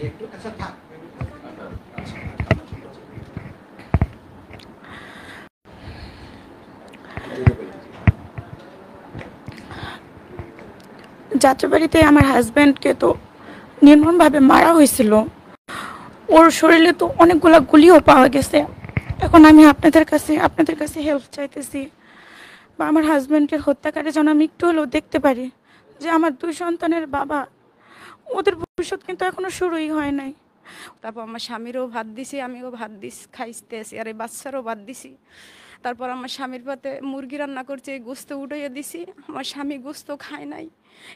একটু আচ্ছা থাক। যাত্রাবাড়িতে আমার হাজব্যান্ডকে তো নির্মমভাবে মারা হয়েছিল। ওর শরীরে তো অনেকগুলো গুলিও পাওয়া গেছে। এখন আমি আপনাদের কাছে হেল্প চাইতেছি, বা আমার হাজব্যান্ডের হত্যাকারী যেন আমি একটু হলেও দেখতে পারি, যে আমার 2 সন্তানের বাবা, ওদের ভবিষ্যৎ কিন্তু এখনো শুরুই হয় নাই। তারপর আমার স্বামীরও ভাত দিছি, আমিও ভাত খাইতেছি, আর এই বাচ্চারও ভাত দিছি। তারপর আমার স্বামীর পাতে মুরগি রান্না করছে, গোস্ত উঠাইয়া দিছি। আমার স্বামী গোস্ত খায় নাই,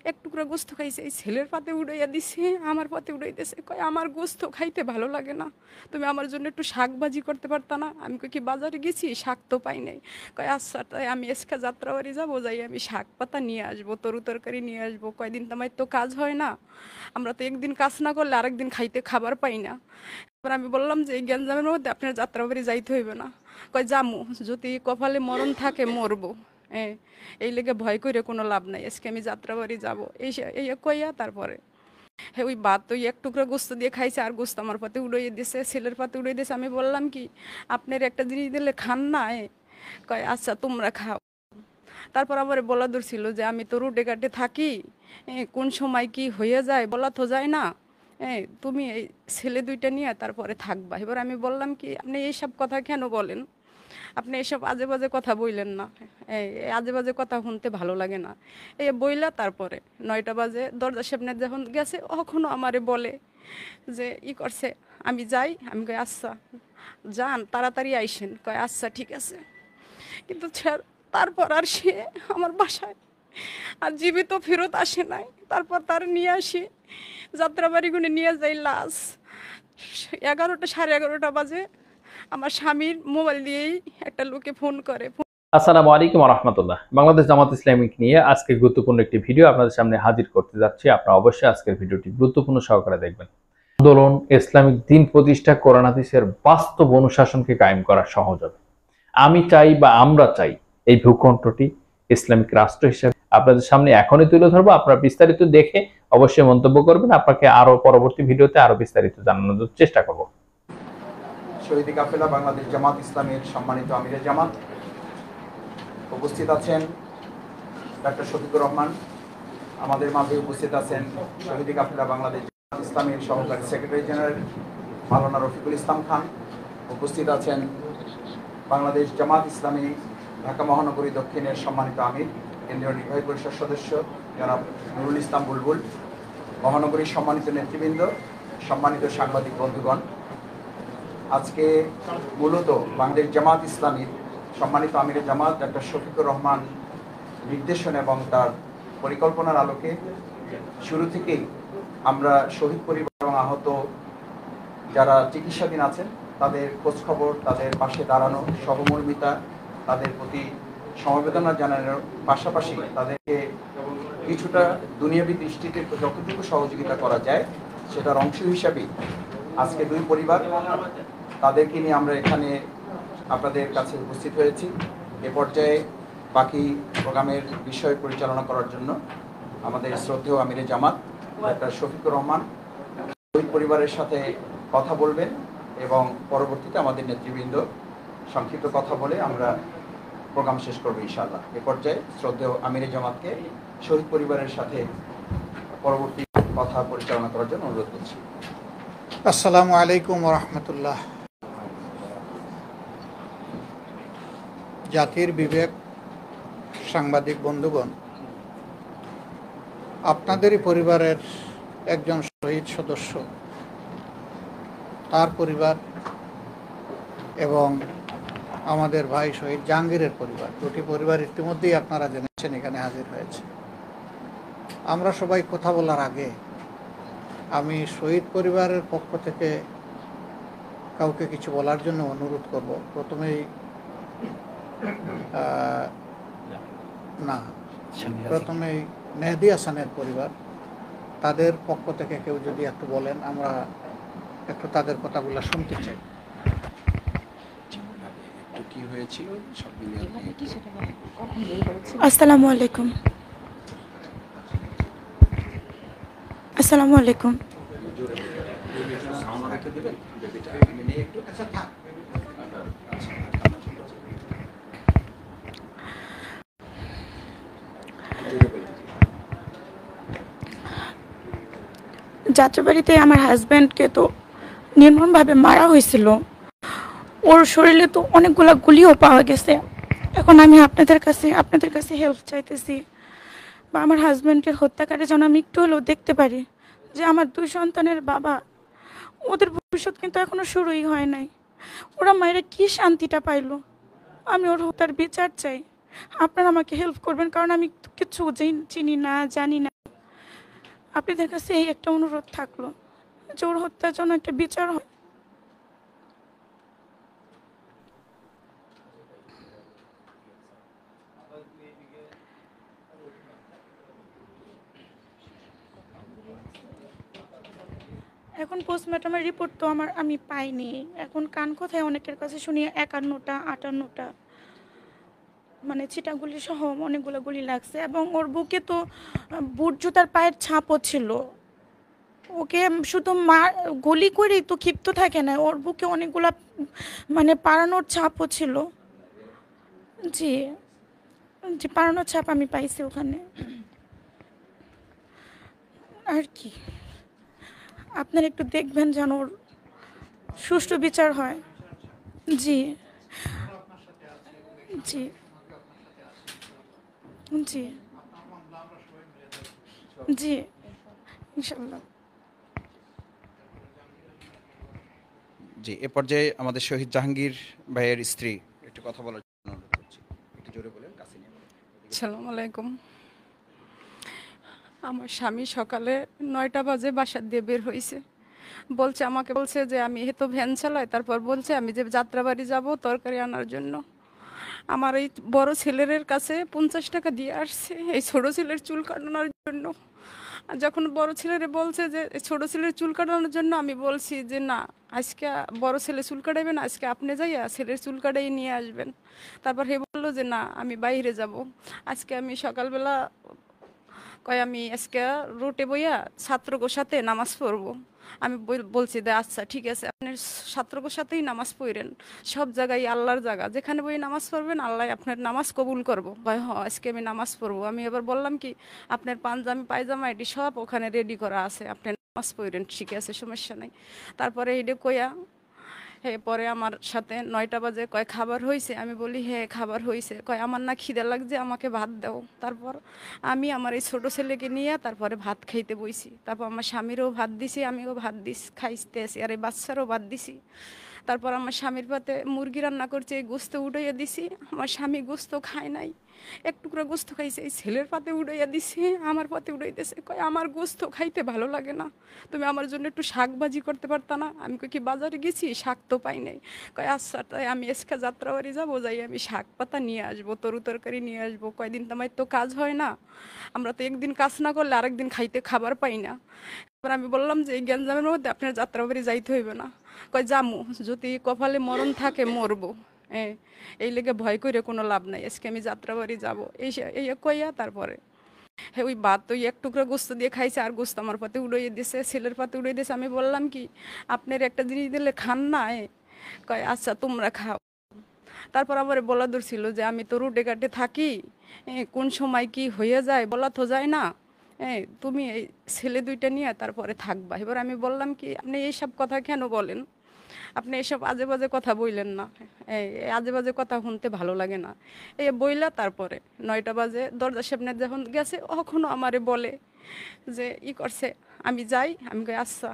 এক টুকরা গোস্ত খাইছে। এই ছেলের পাতে উড়াইয়া দিছে, আমার পাতে উড়াইতেছে। কয় আমার গোস্ত খাইতে ভালো লাগে না, তুমি আমার জন্য একটু শাক ভাজি করতে পারতা না? আমি কই কি বাজারে গেছি, শাক তো পাই নাই। কয় আচ্ছা, তাই আমি এসকা যাত্রাবাড়ি যাবো, যাই আমি শাক পাতা নিয়ে আসবো, তরু তরকারি নিয়ে আসবো। কয়দিন তো আমার তো কাজ হয় না, আমরা তো একদিন কাজ না করলে আরেকদিন খাবার পাই না। এবার আমি বললাম যে এই গ্যাঞ্জামের মধ্যে আপনার যাত্রাবাড়ি যাইতে হইবে না। কয় জামু, যদি কপালে মরণ থাকে মরবো, এই লেগে ভয় করে কোনো লাভ নাই, আজকে আমি যাত্রাবাড়ি যাবো। এই কইয়া তারপরে ওই ভাত ওই এক টুকরো গোস্ত দিয়ে খাইছে, আর গোস্ত আমার পাতে উড়িয়ে দিছে, ছেলের পাতে উড়িয়ে দিয়েছে। আমি বললাম কি, আপনার একটা জিনিস দিলে খান না? কয় আচ্ছা তোমরা খাও। তারপর আমার বলা দূর ছিল যে আমি তো রুটে ঘাটে থাকি, কোন সময় কি হয়ে যায় বলা তো যায় না, তুমি এই ছেলে 2টা নিয়ে তারপরে থাকবা। এবার আমি বললাম কি, আপনি এইসব কথা কেন বলেন? আপনি এসব আজে বাজে কথা বললেন না, এই আজে বাজে কথা শুনতে ভালো লাগে না। এই বইলা তারপরে 9টা বাজে দরজার সামনে যখন গেছে, কখনো আমারে বলে যে করছে, আমি যাই। আমি কই আচ্ছা যান, তাড়াতাড়ি আইসেন। কয় আচ্ছা ঠিক আছে। কিন্তু তারপর আর সে আমার বাসায় আর জীবিত ফেরত আসে নাই। তারপর তার নিয়ে আসি, যাত্রাবাড়ি গুনে নিয়ে যাই লাশ। 11টা, 11:30 বাজে আমার স্বামীর মোবাইল দিয়েই একটা লোকে ফোন করে। আসসালামু আলাইকুম ওয়া রাহমাতুল্লাহ। বাংলাদেশ জামাত ইসলামিক নিয়ে আজকে গুরুত্বপূর্ণ একটি ভিডিও আপনাদের সামনে হাজির করতে যাচ্ছি। আপনারা অবশ্যই আজকের ভিডিওটি গুরুত্বপূর্ণ সহকারে দেখবেন। আন্দোলন ইসলামিক দিন প্রতিষ্ঠা, কোরআন হাদিসের বাস্তব অনুশাসনকে কায়েম করা সহজ হবে। আমি চাই বা আমরা চাই এই ভূখণ্ডটি ইসলামিক রাষ্ট্র হিসেবে আপনাদের সামনে এখনই তুলে ধরবো। আপনারা বিস্তারিত দেখে অবশ্যই মন্তব্য করবেন। আপনাকে আরো পরবর্তী ভিডিওতে আরো বিস্তারিত জানানোর চেষ্টা করব। শহীদ কাফেলা বাংলাদেশ জামাত ইসলামের সম্মানিত আমিরে জামাত, উপস্থিত আছেন ডক্টর শফিকুর রহমান, আমাদের মাঝে উপস্থিত আছেন শহীদ কাফেলা বাংলাদেশ জামাত ইসলামের সহকারী সেক্রেটারি জেনারেল মাওলানা রফিকুল ইসলাম খান, উপস্থিত আছেন বাংলাদেশ জামাত ইসলামী ঢাকা মহানগরী দক্ষিণের সম্মানিত আমির, কেন্দ্রীয় নির্বাহী পরিষদ সদস্য জনাব নুরুল ইসলাম বুলবুল, মহানগরীর সম্মানিত নেতৃবৃন্দ, সম্মানিত সাংবাদিক বন্ধুগণ। আজকে মূলত বাংলাদেশ জামাত ইসলামীর সম্মানিত আমিরে জামাত ডক্টর শফিকুর রহমান নির্দেশন এবং তার পরিকল্পনার আলোকে শুরু থেকেই আমরা শহীদ পরিবার এবং আহত যারা চিকিৎসাধীন আছেন তাদের খোঁজখবর, তাদের পাশে দাঁড়ানো, সহমর্মিতা, তাদের প্রতি সমবেদনা জানানোর পাশাপাশি তাদেরকে কিছুটা দুনিয়াবী দৃষ্টিতে যতটুকু সহযোগিতা করা যায় সেটার অংশ হিসাবেই আজকে 2 পরিবার তাদেরকে নিয়ে আমরা এখানে আপনাদের কাছে উপস্থিত হয়েছি। এ পর্যায়ে বাকি প্রোগ্রামের বিষয় পরিচালনা করার জন্য আমাদের শ্রদ্ধেয় আমিরে জামাত ডক্টর শফিকুর রহমান শহীদ পরিবারের সাথে কথা বলবেন এবং পরবর্তীতে আমাদের নেতৃবৃন্দ সংক্ষিপ্ত কথা বলে আমরা প্রোগ্রাম শেষ করবো ইনশাআল্লাহ। এ পর্যায়ে শ্রদ্ধেয় আমিরে জামাতকে শহীদ পরিবারের সাথে পরবর্তী কথা পরিচালনা করার জন্য অনুরোধ করছি। আসসালামু আলাইকুম ওয়া রাহমাতুল্লাহ। জাতির বিবেক, সাংবাদিক বন্ধুগণ, আপনাদেরই পরিবারের একজন শহীদ সদস্য, তার পরিবার এবং আমাদের ভাই শহীদ জাহাঙ্গীরের পরিবার, 2টি পরিবার ইতিমধ্যেই আপনারা জেনেছেন এখানে হাজির হয়েছে। আমরা সবাই কথা বলার আগে আমি শহীদ পরিবারের পক্ষ থেকে কাউকে কিছু বলার জন্য অনুরোধ করব। প্রথমেই মেহেদী হাসানের পরিবার, তাদের পক্ষ থেকে কেউ যদি একটু বলেন, আমরা একটু তাদের কথাগুলো শুনতে চাই। আসসালামু আলাইকুম। দিবেন বেবিটা আমি নিয়ে একটু আচ্ছা থাক আচ্ছা যাত্রাবাড়িতে আমার হাজব্যান্ডকে তো নির্মমভাবে মারা হয়েছিল। ওর শরীরে তো অনেকগুলা গুলিও পাওয়া গেছে। এখন আমি আপনাদের কাছে হেল্প চাইতেছি, বা আমার হাজব্যান্ডের হত্যাকারী যেন আমি একটু হলেও দেখতে পারি, যে আমার 2 সন্তানের বাবা, ওদের ভবিষ্যৎ কিন্তু এখনো শুরুই হয় নাই। ওরা মায়েরা কি শান্তিটা পাইলো। আমি ওর হত্যার বিচার চাই। আপনারা আমাকে হেল্প করবেন, কারণ আমি তো কিছু চিনি না, জানি না। আপনাদের কাছে এই একটা অনুরোধ থাকলো যে ওর হত্যার জন্য একটা বিচার হয়। এখন পোস্টমর্টমের রিপোর্ট তো আমি পাইনি। এখন কান কোথায় অনেকের কাছে শুনি 51টা 58টা, মানে ছিটাগুলি সহ অনেকগুলো গুলি লাগছে। এবং ওর বুকে তো বুট জুতার পায়ের ছাপও ছিল। ওকে শুধু গুলি করেই তো ক্ষিপ্ত থাকে না, ওর বুকে অনেকগুলা মানে পাড়ানোর ছাপও ছিল। জি, জি, পাড়ানোর ছাপ আমি পাইছি ওখানে। আর কি, আপনারা একটু দেখবেন যেন ওর সুষ্ঠু বিচার হয়। জি, জি, জি, জি, ইনশাল্লাহ। জি এ পর্যায়ে আমাদের শহীদ জাহাঙ্গীর ভাইয়ের স্ত্রী একটু কথা বলার জন্য অনুরোধ করছি, একটু জোরে বলেন, কাছে নিয়ে বলেন। আসসালামু আলাইকুম। আমার স্বামী সকালে 9টা বাজে বাসা দিয়ে বের হয়েছে। আমাকে বলছে যে আমি তো ভ্যান চালাই। তারপর বলছে আমি যে যাত্রাবাড়ি যাব তরকারি আনার জন্য। আমার এই বড় ছেলের কাছে 50 টাকা দিয়ে আসছে এই ছোট ছেলের চুল কাটানোর জন্য। আর যখন বড় ছেলেরে বলছে যে ছোট ছেলের চুল কাটানোর জন্য, আমি বলছি যে না, আজকে বড় ছেলে চুল কাটাইবেন, আজকে আপনি যাইয়া ছেলের চুল কাটাই নিয়ে আসবেন। তারপর হে বললো যে না, আমি বাইরে যাব। আজকে আমি সকালবেলা আমি আজকে রোটে বইয়া ছাত্রগোর সাথে নামাজ পড়বো। আমি বলছি যে আচ্ছা ঠিক আছে, আপনি ছাত্রগোর সাথেই নামাজ পড়েন। সব জায়গায় আল্লাহর জায়গা, যেখানে বই নামাজ পড়বেন আল্লাহ আপনার নামাজ কবুল করবো। আজকে আমি নামাজ পড়বো। আমি এবার বললাম কি, আপনার পাঞ্জাবি পায়জামা এটি সব ওখানে রেডি করা আছে, আপনি নামাজ পড়েন, ঠিক আছে, সমস্যা নাই। তারপরে এটা কইয়া পরে আমার সাথে 9টা বাজে খাবার হয়েছে। আমি বলি হ্যাঁ খাবার হয়েছে। আমার না খিদে লাগছে, আমাকে ভাত দাও। তারপর আমি আমার এই ছোট ছেলেকে নিয়ে তারপরে ভাত খাইতে বইছি। তারপর আমার স্বামীরও ভাত দিছি, আমিও ভাত খাইতে আসি, আর এই বাচ্চারও ভাত দিছি। তারপর আমার স্বামীর পাতে মুরগি রান্না করছে, এই গোস্ত উঠাইয়া দিছি। আমার স্বামী গোস্ত খায় নাই, এক টুকরো গোস্ত খাইছে। এই ছেলের পাতে উড়াইয়া দিছে, আমার পাতে উড়াইতেছে। আমার গোস্ত খাইতে ভালো লাগে না, তুমি আমার জন্য একটু শাক ভাজি করতে পারতা না? আমি কি বাজারে গেছি, শাক তো পাই নাই। আচ্ছা তাই আমি আজকে যাত্রাবাড়ি যাবো, যাই আমি শাক পাতা নিয়ে আসবো, তরু তরকারি নিয়ে আসবো। কয়দিন তো আমার তো কাজ হয় না, আমরা তো একদিন কাজ না করলে আরেকদিন খাবার পাই না। এবার আমি বললাম যে এই গ্যাঞ্জামের মধ্যে আপনার যাত্রাবাড়ি যাইতে হইবে না। জামু, যদি কপালে মরণ থাকে মরবো। এই লেগে ভয় করে কোনো লাভ নাই, আজকে আমি যাত্রাবাড়ি যাবো। এই কইয়া তারপরে ওই ভাত ওই এক টুকরো গোস্ত দিয়ে খাইছে, আর গোস্ত আমার পাতে উড়িয়ে দিছে, ছেলের পাতে উড়িয়ে দিয়েছে। আমি বললাম কি, আপনার একটা জিনিস দিলে খান না? আচ্ছা তোমরা খাও। তারপর আমার বলা দূর ছিল যে আমি তো রুটে ঘাটে থাকি, কোন সময় কি হয়ে যায় বলা তো যায় না। তুমি এই ছেলে 2টা নিয়ে তারপরে থাকবা। এবার আমি বললাম কি, আপনি এইসব কথা কেন বলেন? আপনি এসব আজে বাজে কথা বললেন না, এই আজে বাজে কথা শুনতে ভালো লাগে না। এই বইলা তারপরে 9টা বাজে দরজার সামনে যখন গেছে, কখনো আমারে বলে যে করছে, আমি যাই। আমি কই আচ্ছা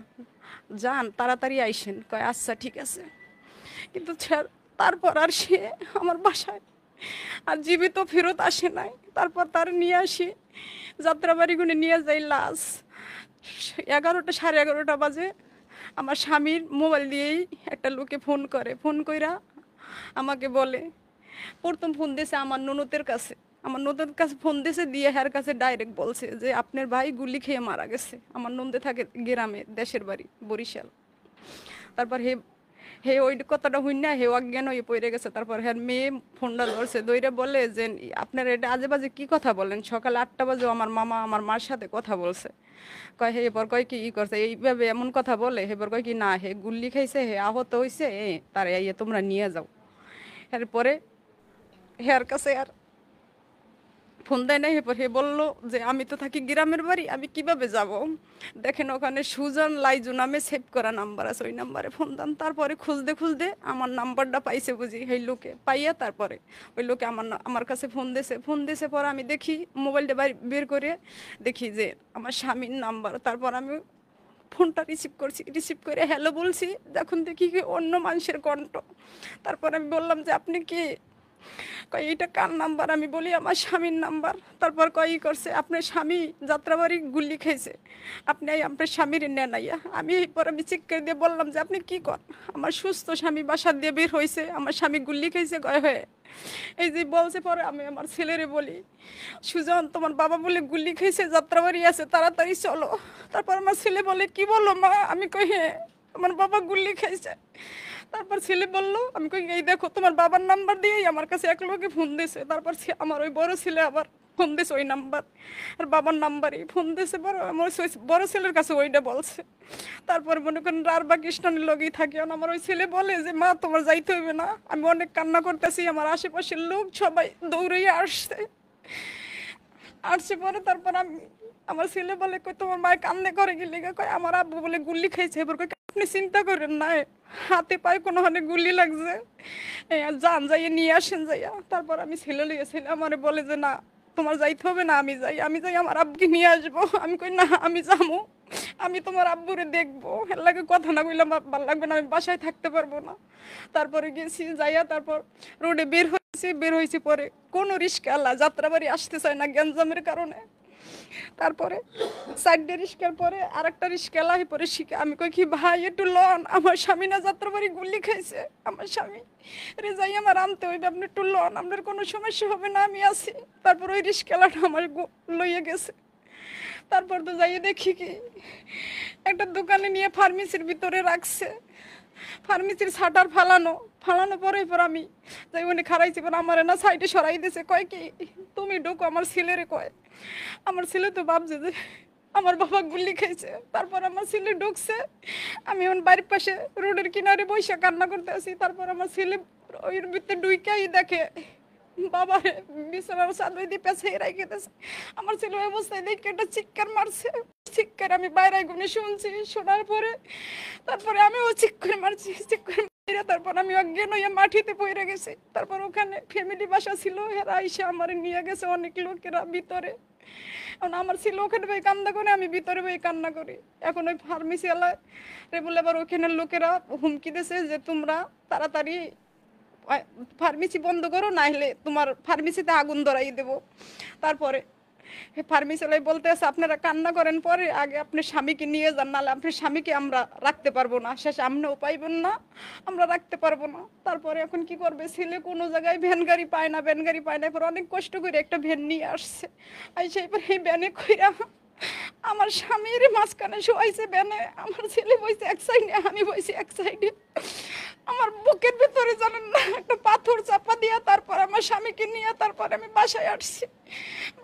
যান, তাড়াতাড়ি আইসেন। আচ্ছা ঠিক আছে। কিন্তু তারপর আর সে আমার বাসায় আর জীবিত ফেরত আসে নাই। তারপর তার নিয়ে আসি, যাত্রাবাড়ি গুনে নিয়ে যাই লাশ। 11টা 11:30 বাজে আমার স্বামীর মোবাইল দিয়েই একটা লোকে ফোন কইরা আমাকে বলে, প্রথম ফোন দিয়েছে আমার ননদের কাছে। আমার ননদের কাছে ফোন দিয়েছে, দিয়ে হার কাছে ডাইরেক্ট বলছে যে আপনার ভাই গুলি খেয়ে মারা গেছে। আমার নন্দে থাকে গ্রামে, দেশের বাড়ি বরিশাল। তারপর হে ওই কথাটা হই না, হে অজ্ঞান হয়ে পড়ে গেছে। তারপর হ্যাঁ মেয়ে ফোনটা ধরছে, দইরে বলে যে আপনার এটা আজে বাজে কি কথা বলেন, সকাল 8টা বাজে আমার মামা আমার মার সাথে কথা বলছে। কয় হে এবার কয় কি করছে এইভাবে এমন কথা বলে, হেবার কয় কি না হে গুল্লি খাইছে, হে আহত হয়েছে, তারে আইয়ে তোমরা নিয়ে যাও। এরপরে হেয়ার কাছে আর ফোন দেয় নাই। এরপর হে বললো যে আমি তো থাকি গ্রামের বাড়ি, আমি কিভাবে যাব। দেখেন ওখানে সুজন লাইজু নামে সেভ করা নাম্বার আছে, ওই নাম্বারে ফোন দেন। তারপরে খুঁজতে খুঁজতে আমার নাম্বারটা পাইছে বুঝি, সেই লোকে পাইয়া তারপরে ওই লোকে আমার কাছে ফোন দিয়েছে। পরে আমি দেখি মোবাইলটা বের করে দেখি যে আমার স্বামীর নাম্বার। তারপর আমি ফোনটা রিসিভ করে হ্যালো বলছি, যখন দেখি কি অন্য মানুষের কণ্ঠ। তারপর আমি বললাম যে আপনি কি, কয় এইটা কার নাম্বার, আমি বলি আমার স্বামীর নাম্বার। তারপর কয় করছে আপনার স্বামী যাত্রাবাড়ি গুল্লি খেয়েছে, আপনি আপনার স্বামীর নেন আইয়া। আমি চিক করে দিয়ে বললাম যে আপনি কি কর, আমার সুস্থ স্বামী বাসা দিয়ে বের হয়েছে, আমার স্বামী গুল্লি খেয়েছে গয় হয়ে এই যে বলছে। পরে আমি আমার ছেলেরে বলি সুজন তোমার বাবা বলে গুল্লি খেয়েছে, যাত্রাবাড়ি আছে, তাড়াতাড়ি চলো। তারপর আমার ছেলে বলে কি বলো মা, আমি কই হ্যাঁ আমার বাবা গুল্লি খেয়েছে। তারপর ছেলে বললো, আমি কই এই দেখো তোমার বাবার নাম্বার দিয়েই আমার কাছে এক লোকে ফোন দিয়েছে। তারপর আমার ওই বড় ছেলে আবার ফোন দিয়েছে ওই নাম্বার, আর বাবার নাম্বারই ফোন দিয়েছে। আমার বড় ছেলের কাছে ওইটা বলছে। তারপর মনে করেন রারবা কৃষ্ণানের লগেই থাকি। আমার ওই ছেলে বলে যে মা তোমার যাইতে হইবে না, আমি অনেক কান্না করতেছি। আমার আশেপাশের লোক সবাই দৌড়িয়ে আসছে পরে। তারপর আমার ছেলে বলে কই তোমার মায়ের কান্দে করে গেলে, কয় আমার আব্বু বলে গুল্লি খাইছে। এবার কই আপনি চিন্তা করেন না, হাতে পায়ে কোনো হানে গুলি লাগছে, যান যাইয়ে নিয়ে আসেন যাইয়া। তারপর আমি ছেলে লিয়েছিলাম, আমারে বলে যে না তোমার যাইতে হবে না, আমি যাই আমার আব্বুকে নিয়ে আসবো। আমি কই না আমি যাবো, আমি তোমার আব্বুরে দেখবো, এর লাগে কথা না কইলাম ভালো লাগবে না, আমি বাসায় থাকতে পারবো না। তারপরে গেছি যাইয়া, তারপর রোডে বের হয়েছি পরে কোনো রিস্কাওয়ালা যাত্রাবাড়ি আসতে চায় না গ্যাঞ্জামের কারণে। তারপরে সাইডে রিস্কার পরে আর একটা রিস্কাওয়ালা পরে শিখে। আমি কই কি ভাই একটু লন, আমার স্বামী না যাত্রাবাড়ি গুলি খাইছে, আমার স্বামী রে যাই আমার আনতে হইবে, আপনি একটু লন, আপনার কোনো সমস্যা হবে না, আমি আছি। তারপর ওই রিস্কাওয়ালাটা আমার লইয়ে গেছে। তারপর তো যাইয়ে দেখি কি একটা দোকানে নিয়ে ফার্মেসির ভিতরে রাখছে, ফার্মেসির শাটার ফালানো পরে আমি যাই উনি খারাইছি। পরে আমার না সাইডে সরাই দিয়েছে, কয় কি তুমি ঢোকো। আমার ছেলেরে কয়, আমার ছেলে তো ভাবছে যে আমার বাবা গুল্লি খাইছে। তারপর আমার ছেলে ঢুকছে, আমি এখন বাড়ির পাশে রোডের কিনারে বসে কান্না করতে আসি। তারপর আমার ছেলে ওই ভিতরে ঢুইকাই দেখে বাবা বিছানার চাদর দিয়ে পেছাই রেখে দিয়েছে। আমার ছেলে ওই অবস্থায় দেখে একটা চিৎকার মারছে, চিৎকার আমি বাইরে গুনে শুনছি। শোনার পরে তারপরে আমিও চিৎকার মারছি, তারপর আমি অজ্ঞান হইয়া মাটিতে পড়ে গেছি। তারপর ওখানে ফ্যামিলি বাসা ছিল, এরা এসে আমার নিয়ে গেছে অনেক লোকেরা ভিতরে। এখন আমার ছিল ওখানে বই কান্না করে, আমি ভিতরে বই কান্না করি। এখন ওই ফার্মেসি এলাকায় বলে আবার ওখানের লোকেরা হুমকি দিয়েছে যে তোমরা তাড়াতাড়ি ফার্মেসি বন্ধ করো, না হলে তোমার ফার্মেসিতে আগুন ধরাই দেবো। তারপরে ফার্মেসি বলতে আছে আপনারা কান্না করেন, পরে আগে আপনার স্বামীকে নিয়ে যান, নাহলে আপনার স্বামীকে আমরা রাখতে পারবো না, শেষে আপনিও পাইবেন না, আমরা রাখতে পারবো না। তারপরে এখন কি করবে, ছেলে কোনো জায়গায় ভ্যান গাড়ি পায় না, এরপর অনেক কষ্ট করে একটা ভ্যান নিয়ে আসছে। আর সেইবার এই ভ্যানে কইরা আমার স্বামীর মাঝখানে শোয়াইছে ভ্যানে, আমার ছেলে বইছে এক সাইডে, আমি বইছি এক সাইডে। আমার বুকের ভিতরে জানেন না একটা পাথর চাপা দিয়া তারপর আমার স্বামীকে নিয়ে তারপর আমি বাসায় আসছি।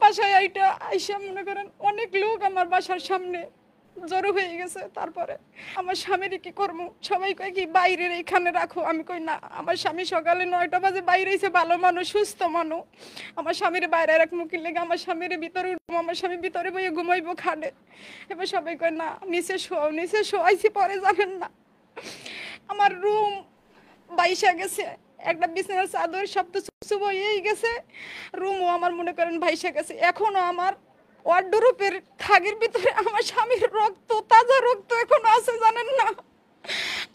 বাসায় আইসা মনে করেন অনেক লোক আমার বাসার সামনে জড়ো হয়ে গেছে। তারপরে আমার স্বামীর কি করবো, সবাই কয় কি বাইরের এখানে রাখো। আমি কই না, আমার স্বামী সকালে 9টা বাজে বাইরে এসে, ভালো মানুষ সুস্থ মানুষ, আমার স্বামীর বাইরে রাখবো কি লেগে, আমার স্বামীর ভিতরে উঠবো, আমার স্বামী ভিতরে বইয়ে ঘুমাইবো খাটে। এবার সবাই কয় না নিচে শোয়াইছি। পরে জানেন না আমার রুম বাইসা গেছে, একটা বিছানার চাদর সব তো চুপ হয়েই গেছে, রুমও আমার মনে করেন ভাইসা গেছে। এখনো আমার ওয়ার্ডরোবের থাগের ভিতরে আমার স্বামীর রক্ত, তাজা রক্ত এখনো আছে জানেন না।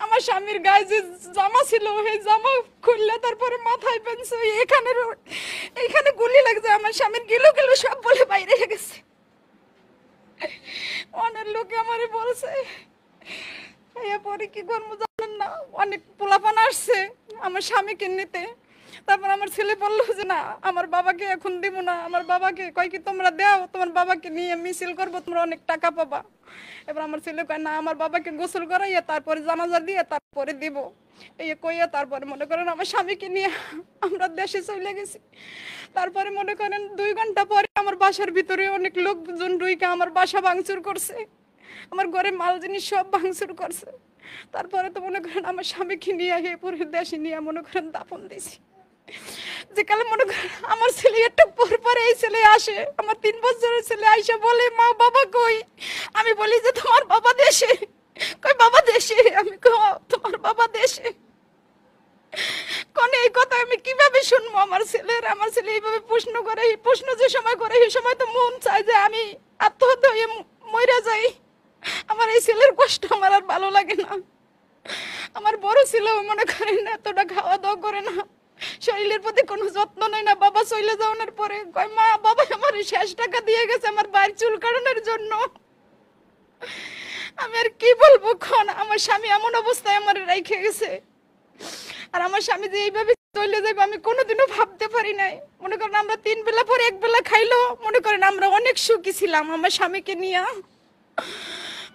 আমার স্বামীর গায়ে যে জামা ছিল, সেই জামা খুললে তারপরে মাথায় পেনছে, এইখানে গুলি লাগছে, আমার স্বামীর গিলো সব বলে বাইরে গেছে। অনেক লোকে আমারে বলছে, এরপরে কি করবো জানেন না, অনেক পোলাপান আসছে আমার স্বামীকে নিতে। তারপর আমার ছেলে বললো যে না আমার বাবাকে এখন দিব না, আমার বাবাকে কয় কি তোমরা দাও, তোমার বাবাকে নিয়ে মিছিল করবো, তোমরা অনেক টাকা পাবা। এবার আমার ছেলে কয় না আমার বাবাকে গোসল করাইয়া তারপরে জানাজা দিয়ে তারপরে দিব। এই কইয়া তারপরে মনে করেন আমার স্বামীকে নিয়ে আমরা দেশে চলে গেছি। তারপরে মনে করেন 2 ঘন্টা পরে আমার বাসার ভিতরে অনেক লোকজন ঢুইকা আমার বাসা ভাঙচুর করছে, আমার ঘরে মাল জিনিস সব ভাঙচুর করছে। তারপরে তো মনে করেন আমার স্বামীকে নিয়ে পুরো দেশে নিয়ে মনে করেন দাফন দিয়েছি। যে কালে মনে করেন আমার ছেলে একটু পর এই ছেলে আসে, আমার 3 বছরের ছেলে আইসা বলে মা বাবা কই। আমি বলি যে তোমার বাবা দেশে। কই বাবা দেশে? আমি কই তোমার বাবা দেশে। কোন এই কথা আমি কিভাবে শুনবো আমার ছেলে এইভাবে প্রশ্ন করে, এই প্রশ্ন যে সময় করে এই সময় তো মন চায় যে আমি আত্মহত্যা হয়ে মরে যাই। আমার এই ছেলের কষ্ট আমার আর ভালো লাগে না। আমার বড় ছেলে মনে করেন এতটা খাওয়া দাওয়া করে না, শরীরের প্রতি কোনো যত্ন নেই না। বাবা চলে যাওয়ার পরে কয় মা বাবা আমার শেষ টাকা দিয়ে গেছে আমার বাড়ির চুল কাটানোর জন্য। আমি আর কি বলবো খন, আমার স্বামী এমন অবস্থায় আমার রেখে গেছে। আর আমার স্বামী যে এইভাবে চলে যাবে আমি কোনোদিনও ভাবতে পারি নাই। মনে করেন আমরা 3 বেলা পরে 1 বেলা খাইলো, মনে করেন আমরা অনেক সুখী ছিলাম আমার স্বামীকে নিয়ে।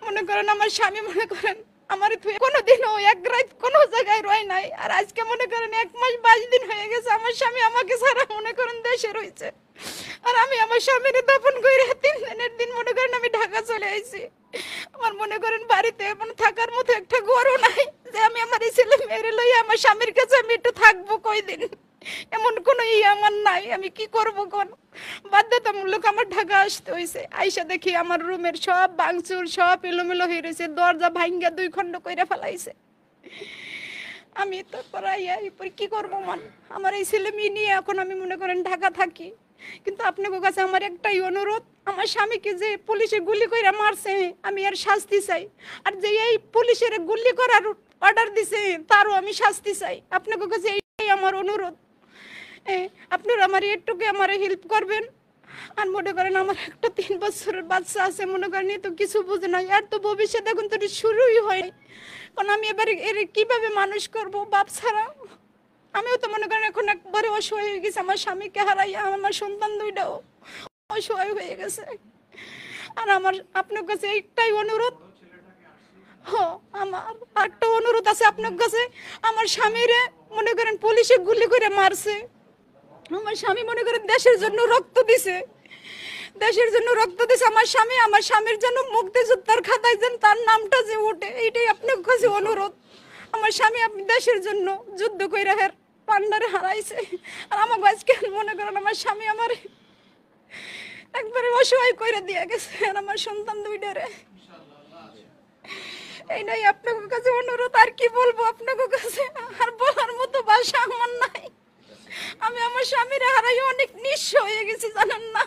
মনে করেন আমার স্বামী মনে করেন আমার কোনোদিনও 1 রাত কোনো জায়গায় রয় নাই। আর আজকে মনে করেন 1 মাস 22 দিন হয়ে গেছে আমার স্বামী আমাকে ছাড়া মনে করেন দেশে রয়েছে। আর আমি আমার স্বামীর দাফন করে 3 দিনের দিন মনে করেন আমি ঢাকা চলে আইছি। আমার মনে করেন বাড়িতে মানে থাকার মতো একটা ঘরও নাই যে আমি আমার এই ছেলে মেয়েরে লইয়া আমার স্বামীর কাছে আমি একটু থাকবো কয়দিন, এমন কোনো আমার নাই। আমি কি করবো কোন, বাধ্যতামূলক আমার ঢাকা আসতে হয়েছে। আইসা দেখি আমার রুমের সব ভাঙচুর, সব এলোমেলো হয়ে রয়েছে, দরজা ভাঙ্গা 2 খণ্ড কইরা ফেলাইছে। আমি তারপর আইয়া এরপর কি করবো মান, আমার এই ছেলে মেয়ে নিয়ে এখন আমি মনে করেন ঢাকা থাকি। কিন্তু আপনাদের কাছে আমার একটাই অনুরোধ, আমার স্বামীকে যে পুলিশে গুলি কইরা মারছে আমি এর শাস্তি চাই। আর যে এই পুলিশের গুলি করার অর্ডার দিছে তারও আমি শাস্তি চাই। আপনাদের কাছে এইটাই আমার অনুরোধ। আপনারা আমার একটুকে আমার হেল্প করবেন। আর মনে করেন আমার একটা 3 বছরের বাচ্চা আছে, মনে করেন তো কিছু বুঝে না, আর তো ভবিষ্যৎ এখন তো শুরুই হয়। কারণ আমি এবারে এর কিভাবে মানুষ করব বাপ ছাড়া। আমিও তো মনে করেন এখন একবারে অসহায় হয়ে গেছি, আমার স্বামীকে হারাইয়া আমার সন্তান 2টাও অসহায় হয়ে গেছে। আর আমার আপনার কাছে একটাই অনুরোধ, আমার একটা অনুরোধ আছে আপনার কাছে। আমার স্বামীরে মনে করেন পুলিশে গুলি করে মারছে, আমার স্বামী মনে করেন দেশের জন্য রক্ত দিছে, দেশের জন্য রক্ত দিছে আমার স্বামী। আমার স্বামীর জন্য মুক্তিযোদ্ধার খাতায় যেন তার নামটা যে ওঠে, এইটাই আপনার কাছে অনুরোধ। আমার স্বামী আপনি দেশের জন্য যুদ্ধ কইরা হের পান্ডারে হারাইছে। আর আমার আজকে মনে করেন আমার স্বামী আমার একবারে অসহায় কইরা দিয়ে গেছে, আর আমার সন্তান 2টারে। এইটাই আপনার কাছে অনুরোধ। আর কি বলবো আপনার কাছে, আর বলার মতো ভাষা আমার নাই। আমি আমার স্বামীর হারাই অনেক নিঃস্ব হয়ে গেছি জানেন না।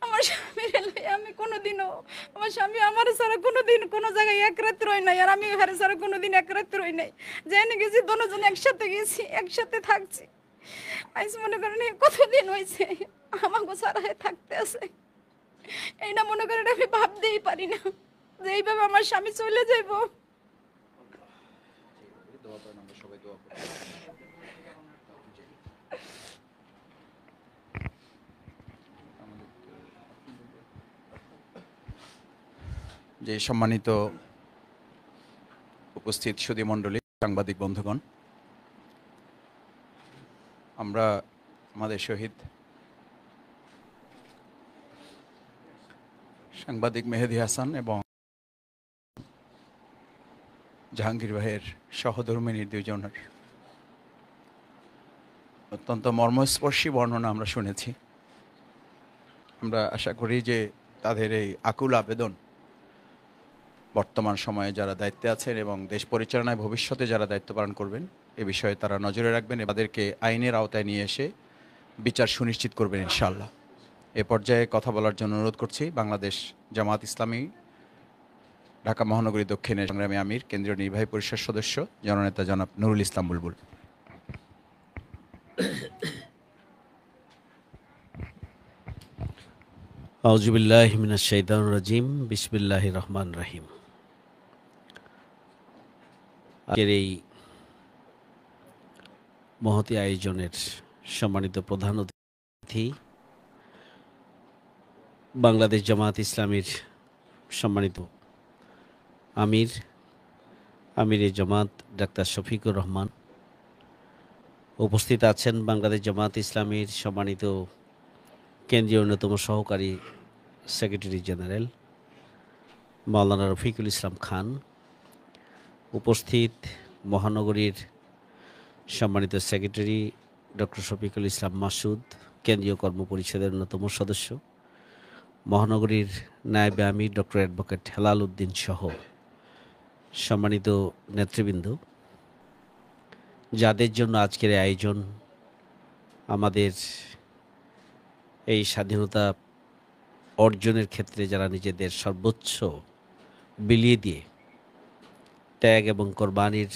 আমার স্বামীর আমি কোনোদিনও, আমার স্বামী আমার ছাড়া কোনোদিন কোনো জায়গায় 1 রাত রই নাই, আর আমি ঘরে ছাড়া কোনোদিন 1 রাত রই নাই। জেনে গেছি দুজন একসাথে গেছি, একসাথে থাকছি। আজ মনে করেন কতদিন হয়েছে আমাকে ছাড়া থাকতে আছে। এইটা মনে করেন আমি ভাবতেই পারি না যে এইভাবে আমার স্বামী চলে যাইব। যে সম্মানিত উপস্থিত সুধীমণ্ডলী, সাংবাদিক বন্ধুগণ, আমরা আমাদের শহীদ সাংবাদিক মেহেদী হাসান এবং জাহাঙ্গীর ভাইয়ের সহধর্মিণী 2 জনের অত্যন্ত মর্মস্পর্শী বর্ণনা আমরা শুনেছি। আমরা আশা করি যে তাদের এই আকুল আবেদন বর্তমান সময়ে যারা দায়িত্বে আছেন এবং দেশ পরিচালনায় ভবিষ্যতে যারা দায়িত্ব পালন করবেন এ বিষয়ে তারা নজরে রাখবেন, তাদেরকে আইনের আওতায় নিয়ে এসে বিচার সুনিশ্চিত করবেন ইনশাআল্লাহ। এ পর্যায়ে কথা বলার জন্য অনুরোধ করছি বাংলাদেশ জামাত ইসলামী ঢাকা মহানগরী দক্ষিণের সংগ্রামী আমির, কেন্দ্রীয় নির্বাহী পরিষদ সদস্য জননেতা জনাব নুরুল ইসলাম বুলবুল। আউযু বিল্লাহি মিনাশ শাইতানির রাজিম, বিসমিল্লাহির রহমানির রহিম। আজকের এই মহতী আয়োজনের সম্মানিত প্রধান অতিথি, বাংলাদেশ জামাত ইসলামীর সম্মানিত আমিরে জামাত ডাক্তার শফিকুর রহমান, উপস্থিত আছেন বাংলাদেশ জামাত ইসলামীর সম্মানিত কেন্দ্রীয় অন্যতম সহকারী সেক্রেটারি জেনারেল মাওলানা রফিকুল ইসলাম খান, উপস্থিত মহানগরীর সম্মানিত সেক্রেটারি ডক্টর শফিকুল ইসলাম মাসুদ, কেন্দ্রীয় কর্মপরিষদের অন্যতম সদস্য, মহানগরীর নায়েবে আমির ডক্টর অ্যাডভোকেট হেলাল উদ্দিন সহ সম্মানিত নেতৃবৃন্দ, যাদের জন্য আজকের এই আয়োজন, আমাদের এই স্বাধীনতা অর্জনের ক্ষেত্রে যারা নিজেদের সর্বোচ্চ বিলিয়ে দিয়ে ত্যাগ এবং কোরবানির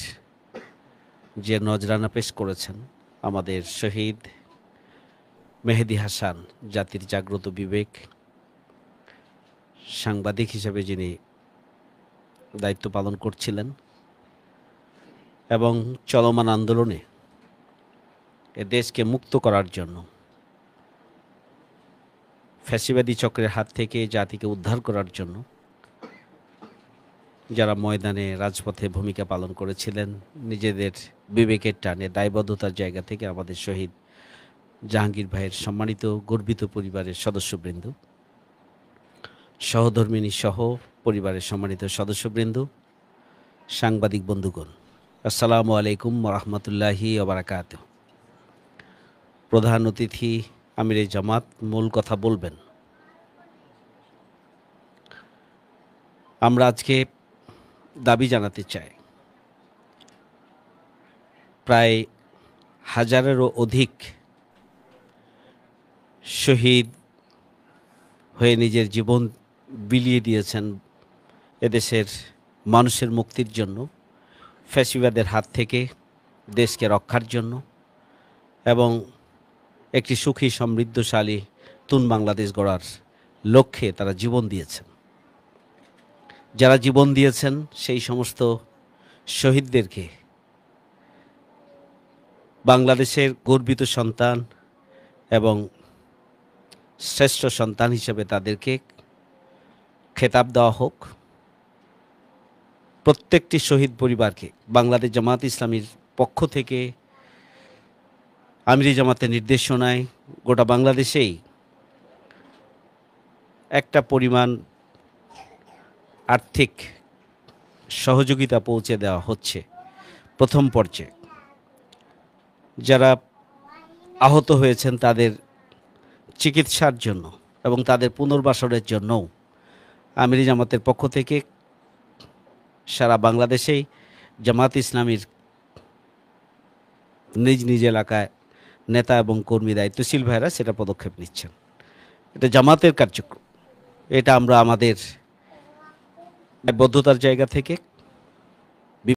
যে নজরানা পেশ করেছেন, আমাদের শহীদ মেহেদী হাসান, জাতির জাগ্রত বিবেক, সাংবাদিক হিসেবে যিনি দায়িত্ব পালন করছিলেন এবং চলমান আন্দোলনে এ দেশকে মুক্ত করার জন্য, ফ্যাসিবাদী চক্রের হাত থেকে জাতিকে উদ্ধার করার জন্য যারা ময়দানে রাজপথে ভূমিকা পালন করেছিলেন, নিজেদের বিবেকের টানে দায়বদ্ধতার জায়গা থেকে আমাদের শহীদ জাহাঙ্গীর ভাইয়ের সম্মানিত গর্বিত পরিবারের সদস্যবৃন্দ, সহধর্মিণী সহ পরিবারের সম্মানিত সদস্যবৃন্দ, সাংবাদিক বন্ধুগণ, আসসালামু আলাইকুম রহমতুল্লাহি ওবারাকাতুহ। প্রধান অতিথি আমিরে জামাত মূল কথা বলবেন। আমরা আজকে দাবি জানাতে চাই, প্রায় হাজারেরও অধিক শহীদ হয়ে নিজের জীবন বিলিয়ে দিয়েছেন এদেশের মানুষের মুক্তির জন্য, ফ্যাসিবাদের হাত থেকে দেশকে রক্ষার জন্য এবং একটি সুখী সমৃদ্ধশালী নতুন বাংলাদেশ গড়ার লক্ষ্যে তারা জীবন দিয়েছেন। যারা জীবন দিয়েছেন সেই সমস্ত শহীদদেরকে বাংলাদেশের গর্বিত সন্তান এবং শ্রেষ্ঠ সন্তান হিসেবে তাদেরকে খেতাব দেওয়া হোক। প্রত্যেকটি শহীদ পরিবারকে বাংলাদেশ জামাত ইসলামীর পক্ষ থেকে আমিরি জামাতের নির্দেশনায় গোটা বাংলাদেশেই একটা পরিমাণ আর্থিক সহযোগিতা পৌঁছে দেওয়া হচ্ছে। প্রথম পর্যায়ে যারা আহত হয়েছেন তাদের চিকিৎসার জন্য এবং তাদের পুনর্বাসনের জন্যও আমিরি জামাতের পক্ষ থেকে সারা বাংলাদেশেই জামাত ইসলামীর নিজ নিজ এলাকায় নেতা এবং কর্মী দায়িত্বশীল ভাইরা সেটা পদক্ষেপ নিচ্ছেন। এটা জামাতের কার্যক্রম, এটা আমরা আমাদের দায়বদ্ধতার জায়গা থেকে